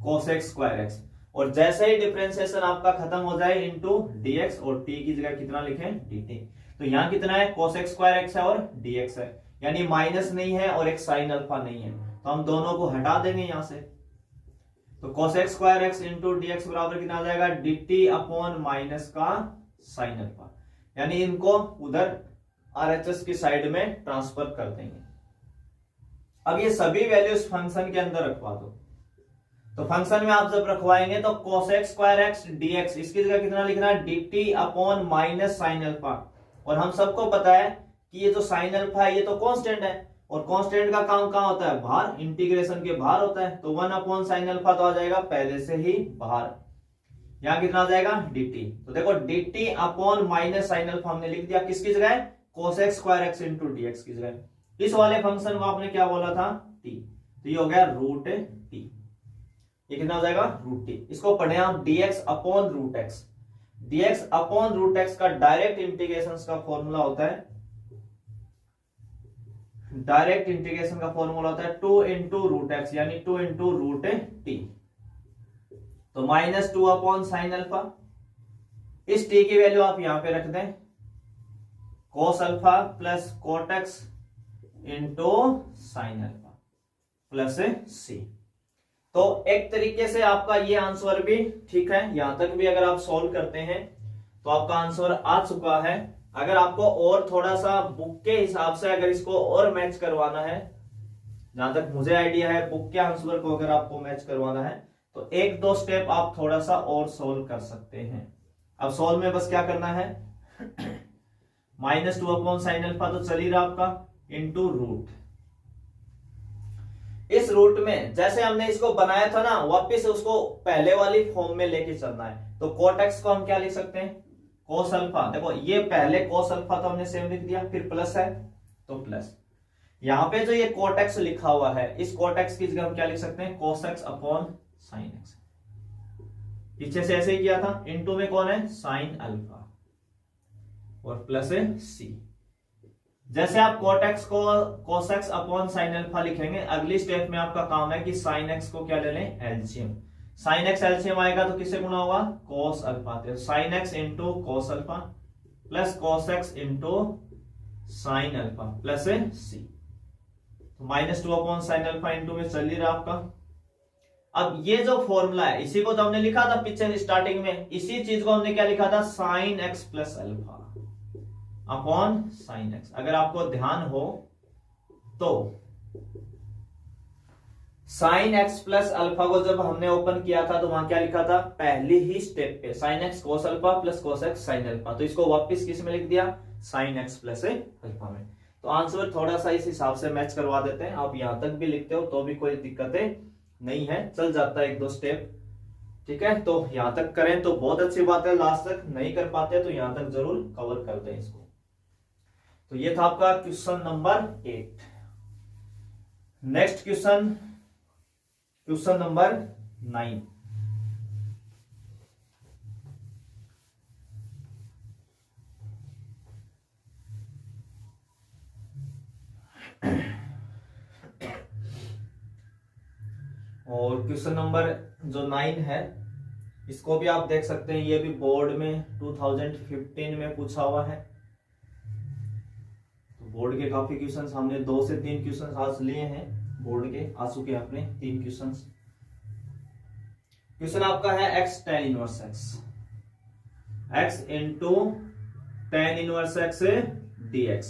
cos x square x। और जैसे ही डिफरेंशिएशन आपका खत्म हो जाए इनटू dx, और t की जगह कितना लिखें, dt। तो यहां कितना है, cos x स्क्वायर x है और dx है, यानी माइनस नहीं है और एक साइन अल्फा नहीं है, तो हम दोनों को हटा देंगे यहां से। तो cos x square x into dx बराबर कितना आ जाएगा, dt अपॉन माइनस का साइन अल्फा, यानी इनको उधर RHS की साइड में ट्रांसफर कर देंगे। अब ये सभी वैल्यूज फंक्शन के अंदर रखवा दो। तो फंक्शन में आप जब रखवाएंगे तो cos x square x dx, इसकी जगह कितना लिखना है, dt upon minus sign alpha. और हम सबको पता है कि ये जो साइन अल्फा है ये तो कांस्टेंट है, और कांस्टेंट का काम कहां होता है, बाहर, इंटीग्रेशन के बाहर होता है। तो 1 अपॉन साइन अल्फा तो आ जाएगा पहले से ही बाहर, यहां कितना आ जाएगा, dt। तो देखो dt upon minus sine alpha हमने लिख दिया, किसकी जगह, cos x square x into dx की जगह। इस वाले फंक्शन को आपने क्या बोला था, t, तो ये हो गया रूट t, ये कितना हो जाएगा, रूट टी। इसको पढ़े हम dx upon root x. dx upon root x का डायरेक्ट इंटीग्रेशन का फॉर्मूला होता है, डायरेक्ट इंटीग्रेशन का फॉर्मूला होता है 2 इंटू रूट एक्स, यानी 2 इंटू रूट टी। तो माइनस 2 अपॉन साइन अल्फा, इस टी की वैल्यू आप यहां पे रख दें, cos alpha plus cot x into sine alpha plus C. तो एक तरीके से आपका ये आंसर भी ठीक है, यहां तक भी अगर आप सॉल्व करते हैं तो आपका आंसर आ चुका है। अगर आपको और थोड़ा सा बुक के हिसाब से अगर इसको और मैच करवाना है, जहां तक मुझे आइडिया है बुक के आंसर को अगर आपको मैच करवाना है तो 1-2 स्टेप आप थोड़ा सा और सॉल्व कर सकते हैं। अब सॉल्व में बस क्या करना है, माइनस 2 अपॉन साइन अल्फा तो चल ही रहा आपका, इंटू रूट। इस रूट में जैसे हमने इसको बनाया था ना, वापस उसको पहले वाली फॉर्म में लेके चलना है। तो cot x को हम क्या लिख सकते हैं, cos अल्फा। देखो ये पहले cos अल्फा तो हमने सेम लिख दिया, फिर प्लस है तो प्लस, यहां पे जो ये cot x लिखा हुआ है इस cot x की जगह हम क्या लिख सकते हैं, cos x upon sine x। पीछे से ऐसे ही किया था, इनटू में कौन है, साइन अल्फा, और प्लस है c। जैसे आप cot x को cos x upon sine alpha लिखेंगे, अगली स्टेप में आपका काम है कि साइन x को क्या ले लें, एलसीएम। साइन x एलसीएम आएगा तो किससे गुणा होगा, cos अल्फा। तो sine x into cos alpha plus cos x into sine alpha plus c। तो minus 2 upon sine alpha into में चल ही रहा आपका। अब ये जो फॉर्मूला है इसी को तो हमने लिखा था पिक्चर स्टार्टिंग में, इसी चीज को हमने क्या लिखा था, sine x plus alpha upon sine x। अगर आपको ध्यान हो तो साइन एक्स प्लस अल्फा को जब हमने ओपन किया था तो वहां क्या लिखा था, पहले ही स्टेप पे sine x cos alpha plus cos x sine alpha, तो इसको वापस किस में लिख दिया, साइन एक्स प्लस अल्फा में। तो आंसर थोड़ा सा इस हिसाब से मैच करवा देते हैं, आप यहां तक भी लिखते हो तो भी कोई दिक्कतें नहीं है, चल जाता है एक दो स्टेप। ठीक है, तो यहां तक करें तो बहुत अच्छी बात है, लास्ट तक नहीं कर पाते तो यहां तक जरूर कवर कर दें इसको। तो ये था आपका question number 8। Next question, question number 9। और क्वेश्चन नंबर जो 9 है इसको भी आप देख सकते हैं, ये भी बोर्ड में 2015 में पूछा हुआ है। तो बोर्ड के काफी क्वेश्चंस हमने 2 से 3 क्वेश्चंस आज लिए हैं, बोर्ड के आ चुके हैं अपने 3 क्वेश्चंस। क्वेश्चन आपका है x tan inverse x into tan inverse x dx।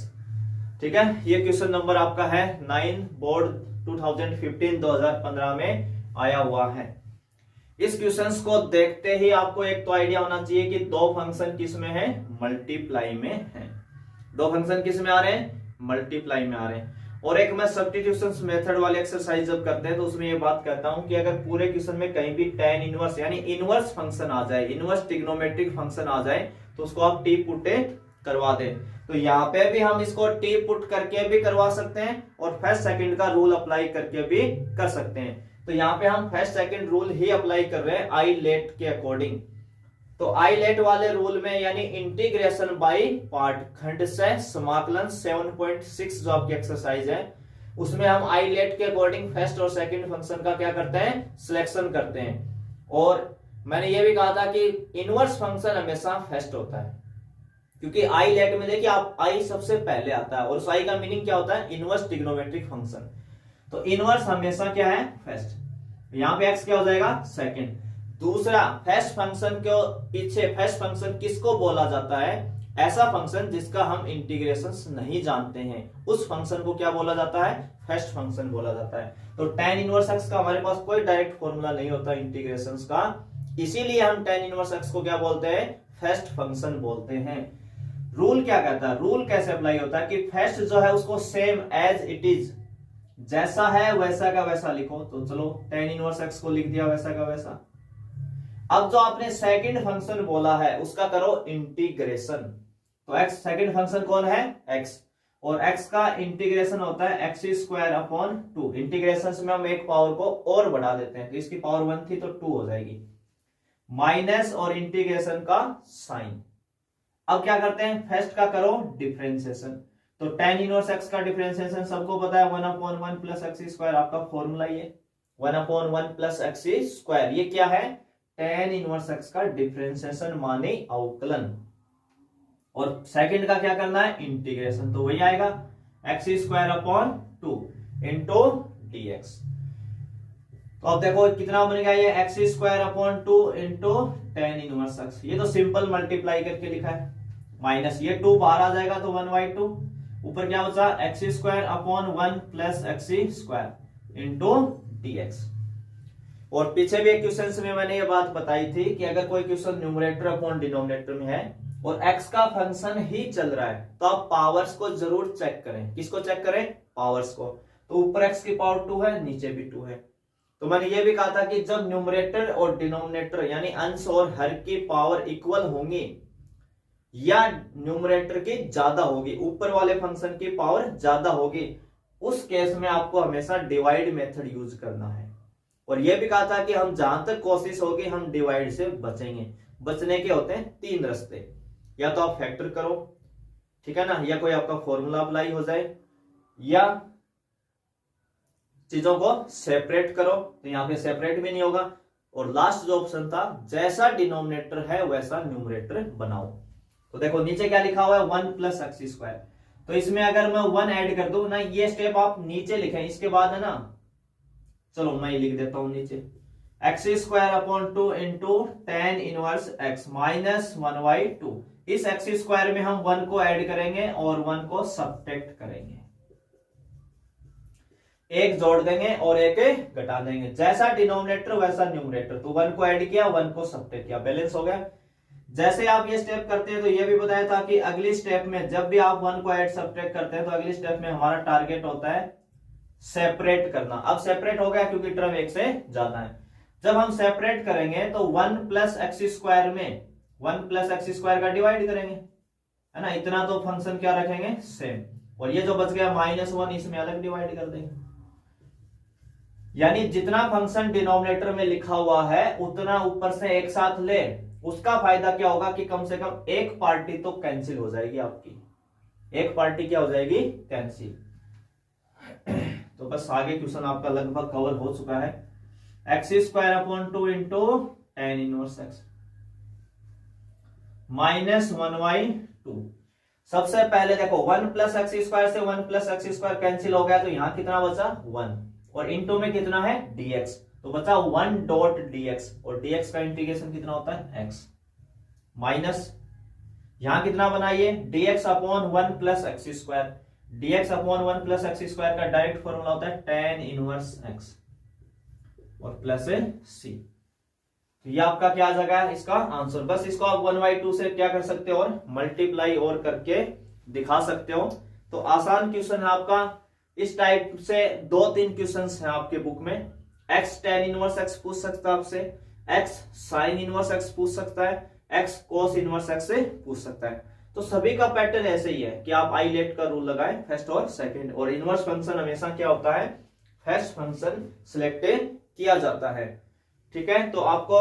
ठीक है, ये क्वेश्चन नंबर आपका है 9, बोर्ड 2015 में आया हुआ है। इस क्वेश्चंस को देखते ही आपको एक तो आइडिया होना चाहिए कि दो फंक्शन किस में है, मल्टीप्लाई में है। दो फंक्शन किस में आ रहे हैं, मल्टीप्लाई में आ रहे हैं। और एक मैं सब्स्टिट्यूशन मेथड वाले एक्सरसाइज जब करते हैं तो उसमें ये बात कहता हूं कि अगर पूरे क्वेश्चन में कहीं भी tan इनवर्स यानी इनवर्स फंक्शन आ जाए, इनवर्स ट्रिग्नोमेट्रिक फंक्शन आ जाए तो उसको आप टी पुटे करवा दें। तो यहाँ पे भी हम इसको टी पुट करके भी करवा सकते हैं और फर्स्ट सेकंड का रूल अप्लाई करके भी कर सकते हैं। तो यहाँ पे हम फर्स्ट सेकंड रूल ही अप्लाई कर रहे हैं आई लेट के अकॉर्डिंग। तो आई लेट वाले रूल में यानी इंटीग्रेशन बाय पार्ट, खंड से समाकलन 7.6 जो आपकी एक्सरसाइज है उसमें हम आई लेट के अकॉर्डिंग फर्स्ट और सेकंड फंक्शन का क्या करते हैं, सिलेक्शन करते हैं। और मैंने ये भी कहा था कि इनवर्स फंक्शन हमेशा फर्स्ट होता है, क्योंकि आई लेट में देखिए आप आई सबसे पहले आता है और उस आई का मीनिंग क्या होता है, इनवर्स ट्रिग्नोमेट्रिक फंक्शन। तो इनवर्स हमेशा क्या है, फर्स्ट। यहां पे एक्स क्या हो जाएगा, सेकंड। दूसरा, फर्स्ट फंक्शन के पीछे फर्स्ट फंक्शन किसको बोला जाता है, ऐसा फंक्शन जिसका हम इंटीग्रेशन नहीं जानते हैं उस फंक्शन को क्या बोला जाता है, फर्स्ट फंक्शन बोला जाता है। तो tan इनवर्स x का हमारे पास कोई डायरेक्ट फॉर्मूला नहीं होता इंटीग्रेशन का, इसीलिए हम tan इनवर्स x को क्या बोलते हैं, फर्स्ट फंक्शन बोलते हैं। रूल क्या कहता है, रूल कैसे अप्लाई होता है कि फर्स्ट जो है उसको सेम एज इट इज, जैसा है वैसा का वैसा लिखो। तो चलो tan इनवर्स x को लिख दिया वैसा का वैसा। अब जो आपने सेकंड फंक्शन बोला है उसका करो इंटीग्रेशन। तो x सेकंड फंक्शन कौन है, x, और x का इंटीग्रेशन होता है x² 2। इंटीग्रेशन में हम एक पावर को और बढ़ा देते हैं, तो इसकी पावर 1 थी तो 2 हो जाएगी, माइनस और इंटीग्रेशन का साइन। अब क्या करते हैं, फर्स्ट का करो डिफरेंशिएशन। तो tan इनवर्स x का डिफरेंशिएशन सबको पता है 1/1 प्लस x², आपका फॉर्मूला ये 1/1 प्लस x²। ये क्या है, tan इनवर्स x का डिफरेंशिएशन माने अवकलन। और सेकंड का क्या करना है, इंटीग्रेशन। तो वही आएगा x² 2 इंटू dx। तो अब देखो कितना बन गया ये x² 2 into tan inverse x। ये तो सिंपल मल्टीप्लाई करके लिखा है, माइनस ये 2 बाहर आ जाएगा तो 1/2, ऊपर क्या बचा x² 1 plus x² into dx। और पीछे भी एक क्वेश्चन में मैंने ये बात बताई थी कि अगर कोई क्वेश्चन न्यूमरेटर अपॉन डिनोमिनेटर में है और x का फंक्शन ही चल रहा है तो आप पावर्स को जरूर चेक करें। किसको चेक करें, पावर्स को। तो ऊपर x की पावर 2 है, नीचे भी 2 है। तो मैंने ये भी कहा था कि जब न्यूमरेटर और डिनोमिनेटर यानी अंश और हर की पावर इक्वल होंगी या न्यूमरेटर की ज्यादा होगी, ऊपर वाले फंक्शन की पावर ज्यादा होगी, उस केस में आपको हमेशा डिवाइड मेथड यूज करना है। और यह भी कहा था कि हम जहां तक कोशिश होगी हम डिवाइड से बचेंगे। बचने के होते हैं 3 रास्ते, या तो आप फैक्टर करो, ठीक है ना, या कोई आपका फॉर्मूला अप्लाई हो जाए, या चीजों को सेपरेट करो। तो यहां पे सेपरेट भी नहीं होगा। और लास्ट जो ऑप्शन था, जैसा डिनोमिनेटर है वैसा न्यूमरेटर बनाओ। तो देखो नीचे क्या लिखा हुआ है 1 प्लस x²। तो इसमें अगर मैं 1 ऐड कर दूं ना, ये स्टेप आप नीचे लिखें, इसके बाद है ना, चलो मैं लिख देता हूं नीचे x² 2 into tan inverse x minus 1/2। इस x² में हम 1 को ऐड करेंगे और 1 को सब्ट्रैक्ट करेंगे। एक जोड़ देंगे और एक घटा देंगे, जैसा डिनोमिनेटर वैसा न्यूमरेटर। तो 1 को ऐड किया, 1 को सब्ट्रैक्ट किया, बैलेंस हो गया। जैसे आप ये स्टेप करते हैं तो ये भी बताया था कि अगली स्टेप में जब भी आप 1 को ऐड सब्ट्रैक्ट करते हैं तो अगली स्टेप में हमारा टारगेट होता है सेपरेट करना। अब सेपरेट हो गया क्योंकि टर्म एक से ज्यादा है। जब हम सेपरेट करेंगे तो 1 प्लस एक्स स्क्वायर में 1 प्लस एक्स स्क्वायर का डिवाइड करेंगे, है ना, इतना तो फंक्शन क्या रखेंगे सेम, और ये जो बच गया -1 इसमें अलग डिवाइड कर देंगे। यानी जितना फंक्शन डिनोमिनेटर में लिखा हुआ है उतना ऊपर से एक साथ ले, उसका फायदा क्या होगा कि कम से कम एक पार्टी तो कैंसिल हो जाएगी आपकी, एक पार्टी क्या हो जाएगी कैंसिल। तो बस आगे क्वेश्चन आपका लगभग कवर हो चुका है। X square upon 2 into tan inverse x -1/2। सबसे पहले देखो 1 प्लस एक्स स्क्वायर से 1 प्लस एक्स स्क्वायर कैंसिल हो गया, तो यहां कितना बचा 1, और इनटू में कितना है dx, तो बचा 1 डॉट dx, और dx का इंटीग्रेशन कितना होता है x, माइनस यहां कितना बनाइए dx upon 1 plus x square, dx upon 1 plus x square का डायरेक्ट फॉर्मूला होता है tan इनवर्स x, और प्लस c। तो ये आपका क्या आ जाएगा इसका आंसर। बस इसको आप 1/2 से क्या कर सकते हो और मल्टीप्लाई और करके दिखा सकते हो। तो आसान क्वेश्चन है आपका। इस टाइप से 2-3 क्वेश्चंस हैं आपके बुक में। x tan इनवर्स x पूछ सकता है आपसे, x sin इनवर्स x पूछ सकता है, x cos इनवर्स x से पूछ सकता है। तो सभी का पैटर्न ऐसे ही है कि आप आईलेट का रूल लगाएं फर्स्ट और सेकंड, और इनवर्स फंक्शन हमेशा क्या होता है फर्स्ट फंक्शन सिलेक्ट किया जाता है। ठीक है, तो आपको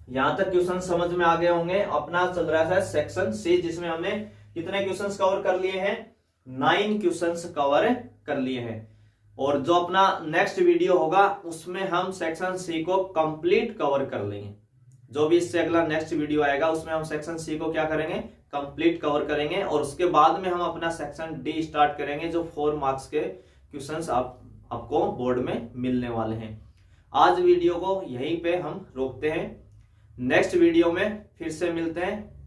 यहां तक क्वेश्चन समझ में आ गए होंगे। अपना चल रहा है सेक्शन सी, जिसमें हमने कितने क्वेश्चंस कवर कर लिए हैं 9 क्वेश्चंस कवर कर लिए हैं, और जो अपना नेक्स्ट वीडियो होगा उसमें हम सेक्शन सी को कंप्लीट कवर कर लेंगे। जो भी इससे अगला नेक्स्ट वीडियो आएगा उसमें हम सेक्शन सी को क्या करेंगे कंप्लीट कवर करेंगे, और उसके बाद में हम अपना सेक्शन डी स्टार्ट करेंगे, जो 4 मार्क्स के क्वेश्चंस आपको बोर्ड में मिलने वाले हैं। आज वीडियो को यहीं पे हम रोकते हैं, नेक्स्ट वीडियो में फिर से मिलते हैं।